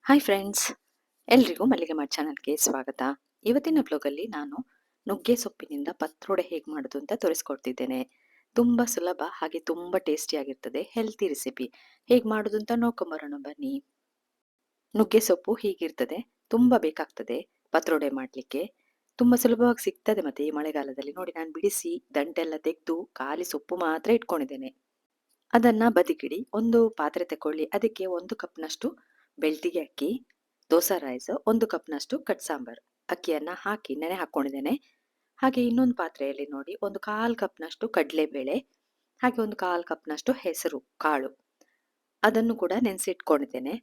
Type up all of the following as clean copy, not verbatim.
Hi friends, ಎಲ್ರಿಗೂ ಮಲ್ಲಿಗೆ ಮಾಡ್ ಚಾನಲ್ಗೆ ಸ್ವಾಗತ. ಇವತ್ತಿನ ಬ್ಲಾಗಲ್ಲಿ ನಾನು ನುಗ್ಗೆ ಸೊಪ್ಪಿನಿಂದ ಪತ್ರೊಡೆ ಹೇಗೆ ಮಾಡೋದು ಅಂತ ತೋರಿಸ್ಕೊಡ್ತಿದ್ದೇನೆ. ತುಂಬ ಸುಲಭ ಹಾಗೆ ತುಂಬ ಟೇಸ್ಟಿಯಾಗಿರ್ತದೆ, ಹೆಲ್ತಿ ರೆಸಿಪಿ. ಹೇಗೆ ಮಾಡೋದು ಅಂತ ನೋಡ್ಕೊಂಬರೋಣ ಬನ್ನಿ. ನುಗ್ಗೆ ಸೊಪ್ಪು ಹೀಗಿರ್ತದೆ, ತುಂಬ ಬೇಕಾಗ್ತದೆ ಪತ್ರೊಡೆ ಮಾಡಲಿಕ್ಕೆ. ತುಂಬ ಸುಲಭವಾಗಿ ಸಿಗ್ತದೆ ಮತ್ತೆ ಈ ಮಳೆಗಾಲದಲ್ಲಿ. ನೋಡಿ, ನಾನು ಬಿಡಿಸಿ ದಂಟೆಲ್ಲ ತೆಗೆದು ಖಾಲಿ ಸೊಪ್ಪು ಮಾತ್ರ ಇಟ್ಕೊಂಡಿದ್ದೇನೆ. ಅದನ್ನ ಬದಿಗಿಡಿ. ಒಂದು ಪಾತ್ರೆ ತಕೊಳ್ಳಿ, ಅದಕ್ಕೆ 1 ಕಪ್ನಷ್ಟು ಬೆಳ್ತಿಗೆ ಅಕ್ಕಿ, ದೋಸಾ ರೈಸ್, 1 ಕಪ್ನಷ್ಟು ಕಟ್ ಸಾಂಬಾರ್ ಅಕ್ಕಿಯನ್ನ ಹಾಕಿ ನೆನೆ ಹಾಕೊಂಡಿದ್ದೇನೆ. ಹಾಗೆ ಇನ್ನೊಂದು ಪಾತ್ರೆಯಲ್ಲಿ ನೋಡಿ, ಒಂದು 1/4 ಕಪ್ನಷ್ಟು ಕಡಲೆಬೇಳೆ, ಹಾಗೆ ಒಂದು 1/4 ಕಪ್ನಷ್ಟು ಹೆಸರು ಕಾಳು, ಅದನ್ನು ಕೂಡ ನೆನೆಸಿಟ್ಕೊಂಡಿದ್ದೇನೆ.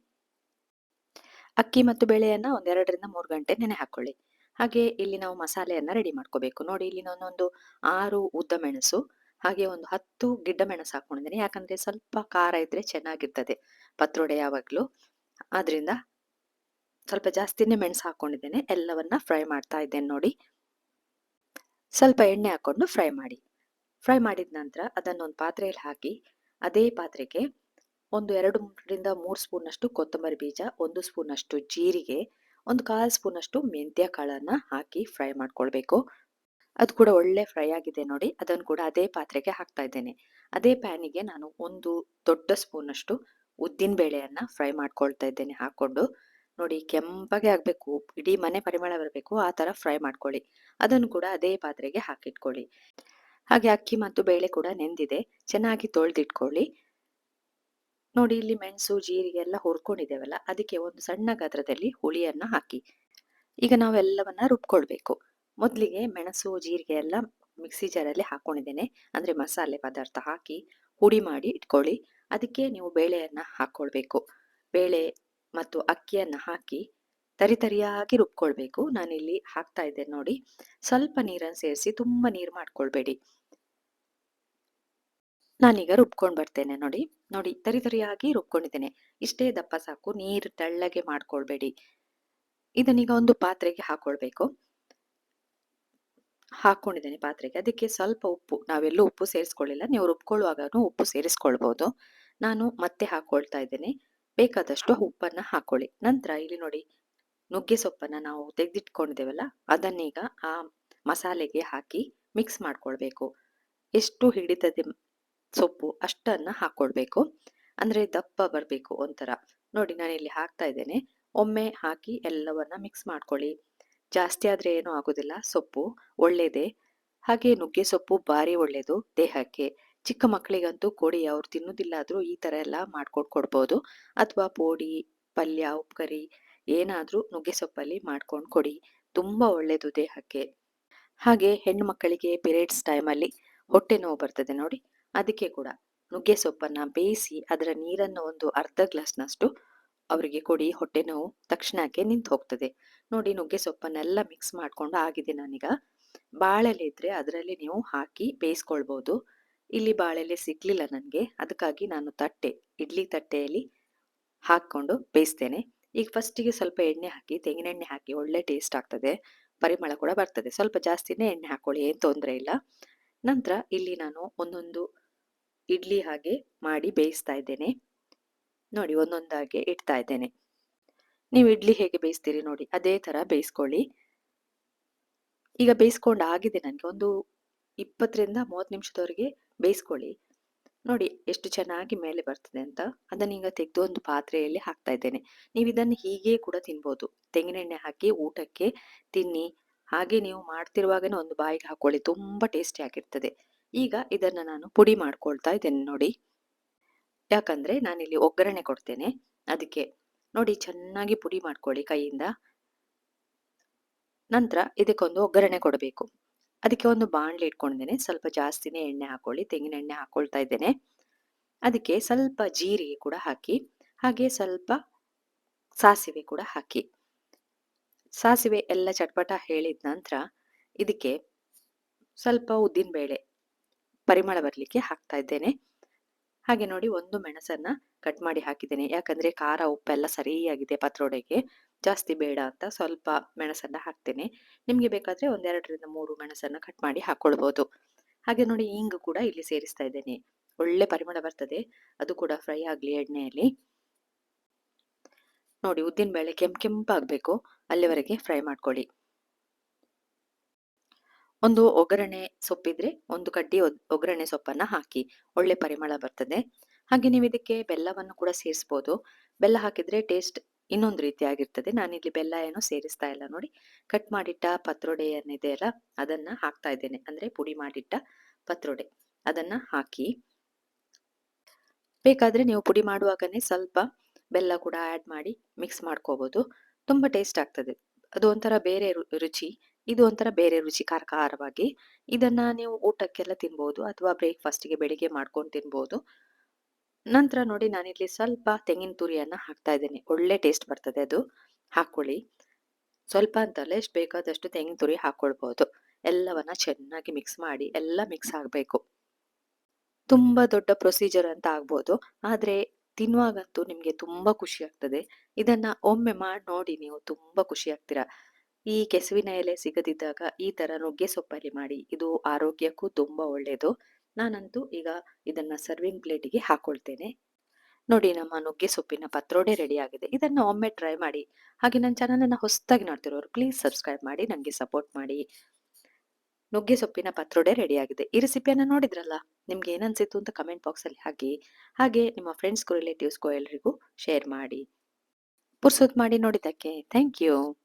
ಅಕ್ಕಿ ಮತ್ತು ಬೇಳೆಯನ್ನ ಒಂದ್ 2ರಿಂದ 3 ಗಂಟೆ ನೆನೆ ಹಾಕೊಳ್ಳಿ. ಹಾಗೆ ಇಲ್ಲಿ ನಾವು ಮಸಾಲೆಯನ್ನ ರೆಡಿ ಮಾಡ್ಕೋಬೇಕು. ನೋಡಿ, ಇಲ್ಲಿ ನಾನೊಂದು 6 ಉದ್ದ ಮೆಣಸು, ಹಾಗೆ ಒಂದು 10 ಗಿಡ್ಡ ಮೆಣಸು ಹಾಕೊಂಡಿದ್ದೇನೆ. ಯಾಕಂದ್ರೆ ಸ್ವಲ್ಪ ಖಾರ ಇದ್ರೆ ಚೆನ್ನಾಗಿರ್ತದೆ ಪತ್ರೊಡೆ ಯಾವಾಗ್ಲೂ. ಆದ್ರಿಂದ ಸ್ವಲ್ಪ ಜಾಸ್ತಿನೇ ಮೆಣಸು ಹಾಕೊಂಡಿದ್ದೇನೆ. ಎಲ್ಲವನ್ನ ಫ್ರೈ ಮಾಡ್ತಾ ಇದ್ದೇನೆ ನೋಡಿ. ಸ್ವಲ್ಪ ಎಣ್ಣೆ ಹಾಕೊಂಡು ಫ್ರೈ ಮಾಡಿ. ಫ್ರೈ ಮಾಡಿದ ನಂತರ ಅದನ್ನೊಂದು ಪಾತ್ರೆಯಲ್ಲಿ ಹಾಕಿ, ಅದೇ ಪಾತ್ರೆಗೆ ಒಂದು 2ರಿಂದ 3 ಸ್ಪೂನಷ್ಟು ಕೊತ್ತಂಬರಿ ಬೀಜ, 1 ಸ್ಪೂನಷ್ಟು ಜೀರಿಗೆ, ಒಂದು 1/4 ಸ್ಪೂನಷ್ಟು ಮೆಂತ್ಯ ಕಾಳನ್ನ ಹಾಕಿ ಫ್ರೈ ಮಾಡ್ಕೊಳ್ಬೇಕು. ಅದು ಕೂಡ ಒಳ್ಳೆ ಫ್ರೈ ಆಗಿದೆ ನೋಡಿ. ಅದನ್ನು ಕೂಡ ಅದೇ ಪಾತ್ರೆಗೆ ಹಾಕ್ತಾ ಇದ್ದೇನೆ. ಅದೇ ಪ್ಯಾನಿಗೆ ನಾನು ಒಂದು ದೊಡ್ಡ ಸ್ಪೂನಷ್ಟು ಉದ್ದಿನ ಬೇಳೆಯನ್ನ ಫ್ರೈ ಮಾಡ್ಕೊಳ್ತಾ ಇದ್ದೇನೆ ಹಾಕೊಂಡು. ನೋಡಿ, ಕೆಂಪಗೆ ಆಗ್ಬೇಕು, ಇಡೀ ಮನೆ ಪರಿಮಳ ಬರಬೇಕು, ಆ ತರ ಫ್ರೈ ಮಾಡ್ಕೊಳ್ಳಿ. ಅದನ್ನು ಕೂಡ ಅದೇ ಪಾತ್ರೆಗೆ ಹಾಕಿಟ್ಕೊಳ್ಳಿ. ಹಾಗೆ ಅಕ್ಕಿ ಮತ್ತು ಬೇಳೆ ಕೂಡ ನೆಂದಿದೆ, ಚೆನ್ನಾಗಿ ತೊಳೆದಿಟ್ಕೊಳ್ಳಿ. ನೋಡಿ, ಇಲ್ಲಿ ಮೆಣಸು ಜೀರಿಗೆ ಎಲ್ಲ ಹುರ್ಕೊಂಡಿದ್ದೇವಲ್ಲ, ಅದಕ್ಕೆ ಒಂದು ಸಣ್ಣ ಗಾತ್ರದಲ್ಲಿ ಹುಳಿಯನ್ನ ಹಾಕಿ. ಈಗ ನಾವೆಲ್ಲವನ್ನ ರುಬ್ಕೊಳ್ಬೇಕು. ಮೊದಲಿಗೆ ಮೆಣಸು ಜೀರಿಗೆ ಎಲ್ಲ ಮಿಕ್ಸಿ ಜಾರಲ್ಲಿ ಹಾಕೊಂಡಿದ್ದೇನೆ, ಅಂದ್ರೆ ಮಸಾಲೆ ಪದಾರ್ಥ ಹಾಕಿ ಹುಡಿ ಮಾಡಿ ಇಟ್ಕೊಳ್ಳಿ. ಅದಕ್ಕೆ ನೀವು ಬೇಳೆಯನ್ನ ಹಾಕೊಳ್ಬೇಕು. ಬೇಳೆ ಮತ್ತು ಅಕ್ಕಿಯನ್ನ ಹಾಕಿ ತರಿತರಿಯಾಗಿ ರುಬ್ಕೊಳ್ಬೇಕು. ನಾನಿಲ್ಲಿ ಹಾಕ್ತಾ ಇದ್ದೇನೆ ನೋಡಿ. ಸ್ವಲ್ಪ ನೀರನ್ನು ಸೇರಿಸಿ, ತುಂಬಾ ನೀರು ಮಾಡ್ಕೊಳ್ಬೇಡಿ. ನಾನೀಗ ರುಬ್ಕೊಂಡು ಬರ್ತೇನೆ ನೋಡಿ. ನೋಡಿ, ತರಿತರಿಯಾಗಿ ರುಬ್ಕೊಂಡಿದ್ದೇನೆ. ಇಷ್ಟೇ ದಪ್ಪ ಸಾಕು, ನೀರು ತೆಳ್ಳಗೆ ಮಾಡ್ಕೊಳ್ಬೇಡಿ. ಇದನ್ನೀಗ ಒಂದು ಪಾತ್ರೆಗೆ ಹಾಕೊಳ್ಬೇಕು. ಹಾಕೊಂಡಿದ್ದೇನೆ ಪಾತ್ರೆಗೆ. ಅದಕ್ಕೆ ಸ್ವಲ್ಪ ಉಪ್ಪು, ನಾವೆಲ್ಲೂ ಉಪ್ಪು ಸೇರಿಸ್ಕೊಳ್ಳಿಲ್ಲ, ನೀವು ರುಬ್ಕೊಳ್ಳುವಾಗನೂ ಉಪ್ಪು ಸೇರಿಸ್ಕೊಳ್ಬಹುದು. ನಾನು ಮತ್ತೆ ಹಾಕೊಳ್ತಾ ಇದ್ದೇನೆ. ಬೇಕಾದಷ್ಟು ಉಪ್ಪನ್ನ ಹಾಕೊಳ್ಳಿ. ನಂತರ ಇಲ್ಲಿ ನೋಡಿ, ನುಗ್ಗೆ ಸೊಪ್ಪನ್ನ ನಾವು ತೆಗೆದಿಟ್ಕೊಂಡಿದ್ದೇವಲ್ಲ, ಅದನ್ನೀಗ ಆ ಮಸಾಲೆಗೆ ಹಾಕಿ ಮಿಕ್ಸ್ ಮಾಡ್ಕೊಳ್ಬೇಕು. ಎಷ್ಟು ಹಿಡಿತದೆ ಸೊಪ್ಪು ಅಷ್ಟನ್ನ ಹಾಕೊಳ್ಬೇಕು, ಅಂದ್ರೆ ದಪ್ಪ ಬರಬೇಕು ಒಂಥರ. ನೋಡಿ, ನಾನಿಲ್ಲಿ ಹಾಕ್ತಾ ಇದ್ದೇನೆ. ಒಮ್ಮೆ ಹಾಕಿ ಎಲ್ಲವನ್ನ ಮಿಕ್ಸ್ ಮಾಡ್ಕೊಳ್ಳಿ. ಜಾಸ್ತಿ ಆದ್ರೆ ಏನೂ ಆಗುದಿಲ್ಲ, ಸೊಪ್ಪು ಒಳ್ಳೇದೇ. ಹಾಗೆ ನುಗ್ಗೆ ಸೊಪ್ಪು ಭಾರಿ ಒಳ್ಳೇದು ದೇಹಕ್ಕೆ. ಚಿಕ್ಕ ಮಕ್ಕಳಿಗಂತೂ ಕೊಡಿ, ಅವ್ರು ತಿನ್ನುದಿಲ್ಲ ಆದ್ರೂ ಈ ತರ ಎಲ್ಲ ಮಾಡ್ಕೊಂಡು ಕೊಡ್ಬೋದು. ಅಥವಾ ಪೋಡಿ, ಪಲ್ಯ, ಉಪ್ಕರಿ ಏನಾದ್ರೂ ನುಗ್ಗೆ ಸೊಪ್ಪಲ್ಲಿ ಮಾಡ್ಕೊಂಡು ಕೊಡಿ, ತುಂಬಾ ಒಳ್ಳೇದು ದೇಹಕ್ಕೆ. ಹಾಗೆ ಹೆಣ್ಣು ಮಕ್ಕಳಿಗೆ ಪೀರಿಯಡ್ಸ್ ಟೈಮಲ್ಲಿ ಹೊಟ್ಟೆ ನೋವು ಬರ್ತದೆ ನೋಡಿ, ಅದಕ್ಕೆ ಕೂಡ ನುಗ್ಗೆ ಸೊಪ್ಪನ್ನ ಬೇಯಿಸಿ ಅದರ ನೀರನ್ನು ಒಂದು ಅರ್ಧ ಗ್ಲಾಸ್ನಷ್ಟು ಅವರಿಗೆ ಕೊಡಿ. ಹೊಟ್ಟೆ ನೋವು ತಕ್ಷಣಕ್ಕೆ ನಿಂತು ಹೋಗ್ತದೆ. ನೋಡಿ, ನುಗ್ಗೆ ಸೊಪ್ಪನ್ನೆಲ್ಲ ಮಿಕ್ಸ್ ಮಾಡ್ಕೊಂಡು ಆಗಿದೆ. ನಾನೀಗ ಬಾಳೆಲೆ ಇದ್ರೆ ಅದರಲ್ಲಿ ನೀವು ಹಾಕಿ ಬೇಯಿಸ್ಕೊಳ್ಬಹುದು. ಇಲ್ಲಿ ಬಾಳೆಲೆ ಸಿಗ್ಲಿಲ್ಲ ನನಗೆ, ಅದಕ್ಕಾಗಿ ನಾನು ಇಡ್ಲಿ ತಟ್ಟೆಯಲ್ಲಿ ಹಾಕೊಂಡು ಬೇಯಿಸ್ತೇನೆ. ಈಗ ಫಸ್ಟಿಗೆ ಸ್ವಲ್ಪ ಎಣ್ಣೆ ಹಾಕಿ, ತೆಂಗಿನೆಣ್ಣೆ ಹಾಕಿ, ಒಳ್ಳೆ ಟೇಸ್ಟ್ ಆಗ್ತದೆ, ಪರಿಮಳ ಕೂಡ ಬರ್ತದೆ. ಸ್ವಲ್ಪ ಜಾಸ್ತಿನೇ ಎಣ್ಣೆ ಹಾಕೊಳ್ಳಿ, ಏನ್ ತೊಂದರೆ ಇಲ್ಲ. ನಂತರ ಇಲ್ಲಿ ನಾನು ಒಂದೊಂದು ಇಡ್ಲಿ ಹಾಗೆ ಮಾಡಿ ಬೇಯಿಸ್ತಾ ಇದ್ದೇನೆ ನೋಡಿ. ಒಂದೊಂದಾಗಿ ಇಡ್ತಾ ಇದ್ದೇನೆ. ನೀವು ಇಡ್ಲಿ ಹೇಗೆ ಬೇಯಿಸ್ತೀರಿ ನೋಡಿ, ಅದೇ ತರ ಬೇಯಿಸ್ಕೊಳ್ಳಿ. ಈಗ ಬೇಯಿಸ್ಕೊಂಡು ಆಗಿದೆ, ನನಗೆ ಒಂದು 20ರಿಂದ 30 ನಿಮಿಷದವರೆಗೆ ಬೇಯಿಸ್ಕೊಳ್ಳಿ. ನೋಡಿ ಎಷ್ಟು ಚೆನ್ನಾಗಿ ಮೇಲೆ ಬರ್ತದೆ ಅಂತ. ಅದನ್ನೀಗ ತೆಗೆದು ಒಂದು ಪಾತ್ರೆಯಲ್ಲಿ ಹಾಕ್ತಾ ಇದ್ದೇನೆ. ನೀವು ಇದನ್ನು ಹೀಗೆ ಕೂಡ ತಿನ್ಬೋದು, ತೆಂಗಿನೆಣ್ಣೆ ಹಾಕಿ ಊಟಕ್ಕೆ ತಿನ್ನಿ. ಹಾಗೆ ನೀವು ಮಾಡ್ತಿರುವಾಗನೇ ಒಂದು ಬಾಯಿಗೆ ಹಾಕೊಳ್ಳಿ, ತುಂಬಾ ಟೇಸ್ಟಿ ಆಗಿರ್ತದೆ. ಈಗ ಇದನ್ನ ನಾನು ಪುಡಿ ಮಾಡ್ಕೊಳ್ತಾ ಇದ್ದೇನೆ ನೋಡಿ. ಯಾಕಂದ್ರೆ ನಾನಿಲ್ಲಿ ಒಗ್ಗರಣೆ ಕೊಡ್ತೇನೆ, ಅದಕ್ಕೆ. ನೋಡಿ, ಚೆನ್ನಾಗಿ ಪುಡಿ ಮಾಡ್ಕೊಳ್ಳಿ ಕೈಯಿಂದ. ನಂತರ ಇದಕ್ಕೊಂದು ಒಗ್ಗರಣೆ ಕೊಡಬೇಕು. ಅದಕ್ಕೆ ಒಂದು ಬಾಣಲೆ ಇಟ್ಕೊಂಡಿದ್ದೇನೆ, ಸ್ವಲ್ಪ ಜಾಸ್ತಿನೇ ಎಣ್ಣೆ ಹಾಕೊಳ್ಳಿ, ತೆಂಗಿನ ಎಣ್ಣೆ ಹಾಕೊಳ್ತಾ ಇದ್ದೇನೆ. ಅದಕ್ಕೆ ಸ್ವಲ್ಪ ಜೀರಿಗೆ ಕೂಡ ಹಾಕಿ, ಹಾಗೆ ಸ್ವಲ್ಪ ಸಾಸಿವೆ ಕೂಡ ಹಾಕಿ. ಸಾಸಿವೆ ಎಲ್ಲ ಚಟ್ಪಟ ಹೇಳಿದ ನಂತರ ಇದಕ್ಕೆ ಸ್ವಲ್ಪ ಉದ್ದಿನ ಬೇಳೆ ಪರಿಮಳ ಬರ್ಲಿಕ್ಕೆ ಹಾಕ್ತಾ ಇದ್ದೇನೆ. ಹಾಗೆ ನೋಡಿ, ಒಂದು ಮೆಣಸನ್ನ ಕಟ್ ಮಾಡಿ ಹಾಕಿದ್ದೇನೆ, ಯಾಕಂದ್ರೆ ಖಾರ ಉಪ್ಪೆಲ್ಲ ಸರಿಯಾಗಿದೆ ಪತ್ರೊಡೆಗೆ, ಜಾಸ್ತಿ ಬೇಡ ಅಂತ ಸ್ವಲ್ಪ ಮೆಣಸನ್ನ ಹಾಕ್ತೇನೆ. ನಿಮ್ಗೆ ಬೇಕಾದ್ರೆ 1-2ರಿಂದ 3 ಮೆಣಸನ್ನ ಕಟ್ ಮಾಡಿ ಹಾಕೊಳ್ಬಹುದು. ಹಾಗೆ ನೋಡಿ, ಇಂಗು ಕೂಡ ಇಲ್ಲಿ ಸೇರಿಸ್ತಾ ಇದ್ದೇನೆ, ಒಳ್ಳೆ ಪರಿಮಳ ಬರ್ತದೆ, ಅದು ಕೂಡ ಫ್ರೈ ಆಗ್ಲಿ ಎಣ್ಣೆಯಲ್ಲಿ. ನೋಡಿ ಉದ್ದಿನ ಬೇಳೆ ಕೆಂಪಾಗಬೇಕು ಅಲ್ಲಿವರೆಗೆ ಫ್ರೈ ಮಾಡ್ಕೊಳ್ಳಿ. ಒಂದು ಒಗ್ಗರಣೆ ಸೊಪ್ಪಿದ್ರೆ ಒಂದು ಕಡ್ಡಿ ಒಗ್ಗರಣೆ ಸೊಪ್ಪನ್ನ ಹಾಕಿ ಒಳ್ಳೆ ಪರಿಮಳ ಬರ್ತದೆ. ಹಾಗೆ ನೀವು ಇದಕ್ಕೆ ಬೆಲ್ಲವನ್ನು ಕೂಡ ಸೇರಿಸ್ಬೋದು. ಬೆಲ್ಲ ಹಾಕಿದ್ರೆ ಟೇಸ್ಟ್ ಇನ್ನೊಂದು ರೀತಿಯಾಗಿರ್ತದೆ. ನಾನಿಲ್ಲಿ ಬೆಲ್ಲ ಏನು ಸೇರಿಸ್ತಾ ಇಲ್ಲ ನೋಡಿ. ಕಟ್ ಮಾಡಿಟ್ಟ ಪತ್ರೊಡೆ ಏನಿದೆ ಅಲ್ಲ ಅದನ್ನ ಹಾಕ್ತಾ ಇದ್ದೇನೆ. ಅಂದ್ರೆ ಪುಡಿ ಮಾಡಿಟ್ಟ ಪತ್ರೊಡೆ ಅದನ್ನ ಹಾಕಿ, ಬೇಕಾದ್ರೆ ನೀವು ಪುಡಿ ಮಾಡುವಾಗನೇ ಸ್ವಲ್ಪ ಬೆಲ್ಲ ಕೂಡ ಆಡ್ ಮಾಡಿ ಮಿಕ್ಸ್ ಮಾಡ್ಕೋಬಹುದು. ತುಂಬಾ ಟೇಸ್ಟ್ ಆಗ್ತದೆ. ಅದು ಒಂಥರ ಬೇರೆ ರುಚಿ. ಇದು ಒಂಥರ ಬೇರೆ ರುಚಿ ಖಾರ ಖಾರವಾಗಿ. ಇದನ್ನ ನೀವು ಊಟಕ್ಕೆಲ್ಲ ತಿನ್ಬಹುದು ಅಥವಾ ಬ್ರೇಕ್‌ಫಾಸ್ಟ್‌ಗೆ ಬೆಳಿಗ್ಗೆ ಮಾಡ್ಕೊಂಡು ತಿನ್ಬಹುದು. ನಂತರ ನೋಡಿ ನಾನಿಲ್ಲಿ ಸ್ವಲ್ಪ ತೆಂಗಿನ ತುರಿಯನ್ನ ಹಾಕ್ತಾ ಇದ್ದೇನೆ. ಒಳ್ಳೆ ಟೇಸ್ಟ್ ಬರ್ತದೆ ಅದು. ಹಾಕ್ಕೊಳ್ಳಿ. ಸ್ವಲ್ಪ ಅಂತಲ್ಲ ಎಷ್ಟು ಬೇಕಾದಷ್ಟು ತೆಂಗಿನ ತುರಿ ಹಾಕ್ಕೊಳ್ಬಹುದು. ಎಲ್ಲವನ್ನ ಚೆನ್ನಾಗಿ ಮಿಕ್ಸ್ ಮಾಡಿ ಎಲ್ಲ ಮಿಕ್ಸ್ ಆಗ್ಬೇಕು. ತುಂಬಾ ದೊಡ್ಡ ಪ್ರೊಸೀಜರ್ ಅಂತ ಆಗ್ಬೋದು. ಆದ್ರೆ ತಿನ್ನುವಾಗಂತೂ ನಿಮ್ಗೆ ತುಂಬಾ ಖುಷಿ ಆಗ್ತದೆ. ಇದನ್ನ ಒಮ್ಮೆ ಮಾಡಿ ನೋಡಿ ನೀವು ತುಂಬಾ ಖುಷಿ ಆಗ್ತೀರಾ. ಈ ಕೆಸುವಿನ ಎಲೆ ಸಿಗದಿದ್ದಾಗ ಈ ತರ ನುಗ್ಗೆ ಸೊಪ್ಪಲ್ಲಿ ಮಾಡಿ. ಇದು ಆರೋಗ್ಯಕ್ಕೂ ತುಂಬಾ ಒಳ್ಳೆಯದು. ನಾನಂತೂ ಈಗ ಇದನ್ನ ಸರ್ವಿಂಗ್ ಪ್ಲೇಟಿಗೆ ಹಾಕೊಳ್ತೇನೆ. ನೋಡಿ ನಮ್ಮ ನುಗ್ಗೆ ಸೊಪ್ಪಿನ ಪತ್ರೋಡೆ ರೆಡಿ ಆಗಿದೆ. ಇದನ್ನ ಒಮ್ಮೆ ಟ್ರೈ ಮಾಡಿ. ಹಾಗೆ ನನ್ನ ಚಾನಲನ್ನ ಹೊಸದಾಗಿ ನೋಡ್ತಿರೋರು ಪ್ಲೀಸ್ ಸಬ್ಸ್ಕ್ರೈಬ್ ಮಾಡಿ ನಂಗೆ ಸಪೋರ್ಟ್ ಮಾಡಿ. ನುಗ್ಗೆ ಸೊಪ್ಪಿನ ಪತ್ರೋಡೆ ರೆಡಿ ಆಗಿದೆ. ಈ ರೆಸಿಪಿಯನ್ನ ನೋಡಿದ್ರಲ್ಲ? ನಿಮ್ಗೆ ಏನನ್ಸಿತ್ತು ಅಂತ ಕಮೆಂಟ್ ಬಾಕ್ಸ್ ಅಲ್ಲಿ ಹಾಕಿ. ಹಾಗೆ ನಿಮ್ಮ ಫ್ರೆಂಡ್ಸ್‌ಗೂ ರಿಲೇಟಿವ್ಸ್‌ಗೂ ಎಲ್ರಿಗೂ ಶೇರ್ ಮಾಡಿ. ಪುರ್ಸೊತ್ ಮಾಡಿ ನೋಡಿದ್ದಕ್ಕೆ ಥ್ಯಾಂಕ್ ಯು.